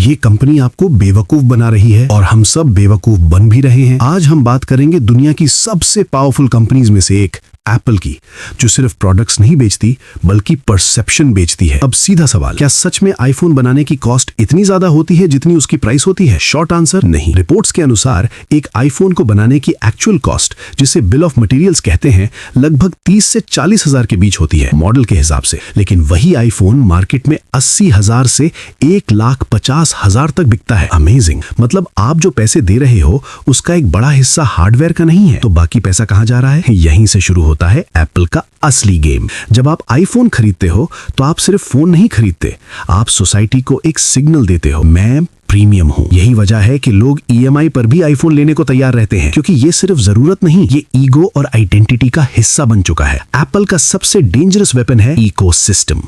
ये कंपनी आपको बेवकूफ बना रही है और हम सब बेवकूफ बन भी रहे हैं। आज हम बात करेंगे दुनिया की सबसे पावरफुल कंपनीज में से एक एप्पल की, जो सिर्फ प्रोडक्ट्स नहीं बेचती बल्कि परसेप्शन बेचती है। अब सीधा सवाल, क्या सच में आईफोन बनाने की कॉस्ट इतनी ज्यादा होती है जितनी उसकी प्राइस होती है? शॉर्ट आंसर, नहीं। रिपोर्ट्स के अनुसार एक आईफोन को बनाने की एक्चुअल कॉस्ट, जिसे बिल ऑफ मटेरियल्स कहते हैं, लगभग 30 से 40 हजार के बीच होती है मॉडल के हिसाब से। लेकिन वही आईफोन मार्केट में 80,000 से 1,50,000 तक बिकता है। अमेजिंग। मतलब आप जो पैसे दे रहे हो उसका एक बड़ा हिस्सा हार्डवेयर का नहीं है, तो बाकी पैसा कहां जा रहा है? यहीं से शुरू होता है एप्पल का असली गेम। जब आप आईफोन खरीदते हो तो आप सिर्फ फोन नहीं खरीदते, आप सोसाइटी को एक सिग्नल देते हो, मैं प्रीमियम हूं। यही वजह है कि लोग ईएमआई पर भी आईफोन लेने को तैयार रहते हैं, क्योंकि ये सिर्फ जरूरत नहीं, ये ईगो और आइडेंटिटी का हिस्सा बन चुका है। एप्पल का सबसे डेंजरस वेपन है इकोसिस्टम।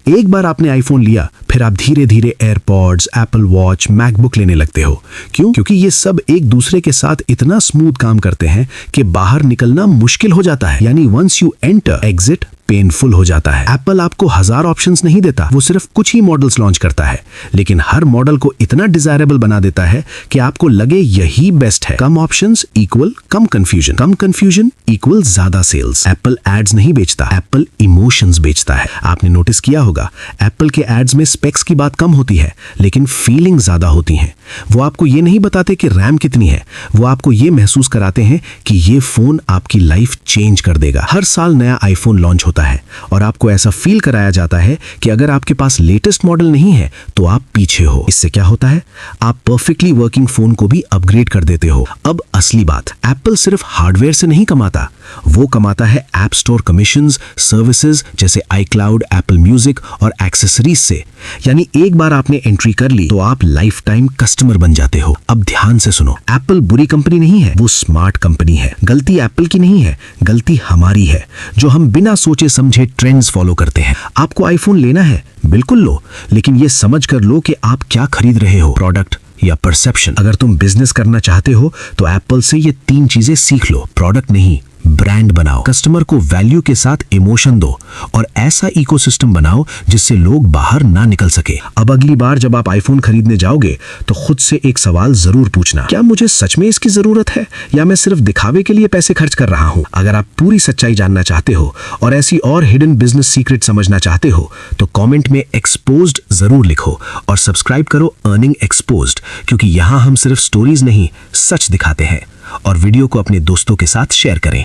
एक बार आपने आईफोन लिया, फिर आप धीरे धीरे एयरपॉड्स, एप्पल वॉच, मैकबुक लेने लगते हो। क्यों? क्योंकि ये सब एक दूसरे के साथ इतना स्मूथ काम करते हैं कि बाहर निकलना मुश्किल हो जाता है। यानी once you enter, exit painful हो जाता है। एप्पल आपको 1000 ऑप्शंस नहीं देता, वो सिर्फ कुछ ही मॉडल्स लॉन्च करता है, लेकिन हर मॉडल को इतना डिजायरेबल बना देता है कि आपको लगे यही बेस्ट है। कम ऑप्शंस इक्वल कम कंफ्यूजन, कम कंफ्यूजन इक्वल ज्यादा सेल्स। एप्पल एड्स नहीं बेचता, एप्पल इमोशंस बेचता है। आपने नोटिस किया होगा, एप्पल के एड्स में स्पेक्स की बात कम होती है, लेकिन फीलिंग ज्यादा होती हैं। वो आपको ये नहीं बताते कि रैम कितनी है, वो आपको ये महसूस कराते हैं कि ये फोन आपकी लाइफ चेंज कर देगा। हर साल नया आईफोन लॉन्च होता है और आपको ऐसा फील कराया जाता है कि अगर आपके पास लेटेस्ट मॉडल नहीं है तो आप पीछे हो। इससे क्या होता है? आप परफेक्टली वर्किंग फोन को भी अपग्रेड कर देते हो। अब असली बात, एप्पल सिर्फ हार्डवेयर से नहीं कमाता, वो कमाता है ऐप स्टोर कमीशंस, सर्विसेज जैसे iCloud, एप्पल म्यूजिक और एक्सेसरीज से। यानी एक बार आपने एंट्री कर ली तो आप लाइफ टाइम कस्टमर बन जाते हो। अब ध्यान से सुनो, एप्पल बुरी कंपनी नहीं है, वो स्मार्ट कंपनी है। गलती एप्पल की नहीं है, गलती हमारी है, जो हम बिना सोचे समझे ट्रेंड्स फॉलो करते हैं। आपको आईफोन लेना है, बिल्कुल लो, लेकिन ये समझ कर लो कि आप क्या खरीद रहे हो, प्रोडक्ट या परसेप्शन। अगर तुम बिजनेस करना चाहते हो तो एप्पल से ये 3 चीजें सीख लो। प्रोडक्ट नहीं, ब्रांड बनाओ, कस्टमर को वैल्यू के साथ इमोशन दो और ऐसा इकोसिस्टम बनाओ जिससे लोग बाहर ना निकल सके। अब अगली बार जब आप आईफोन खरीदने जाओगे तो खुद से एक सवाल जरूर पूछना, क्या मुझे सच में इसकी जरूरत है या मैं सिर्फ दिखावे के लिए पैसे खर्च कर रहा हूं? अगर आप पूरी सच्चाई जानना चाहते हो और ऐसी और हिडन बिजनेस सीक्रेट समझना चाहते हो तो कॉमेंट में एक्सपोज्ड जरूर लिखो और सब्सक्राइब करो अर्निंग एक्सपोज्ड, क्योंकि यहां हम सिर्फ स्टोरीज नहीं, सच दिखाते हैं। और वीडियो को अपने दोस्तों के साथ शेयर करें।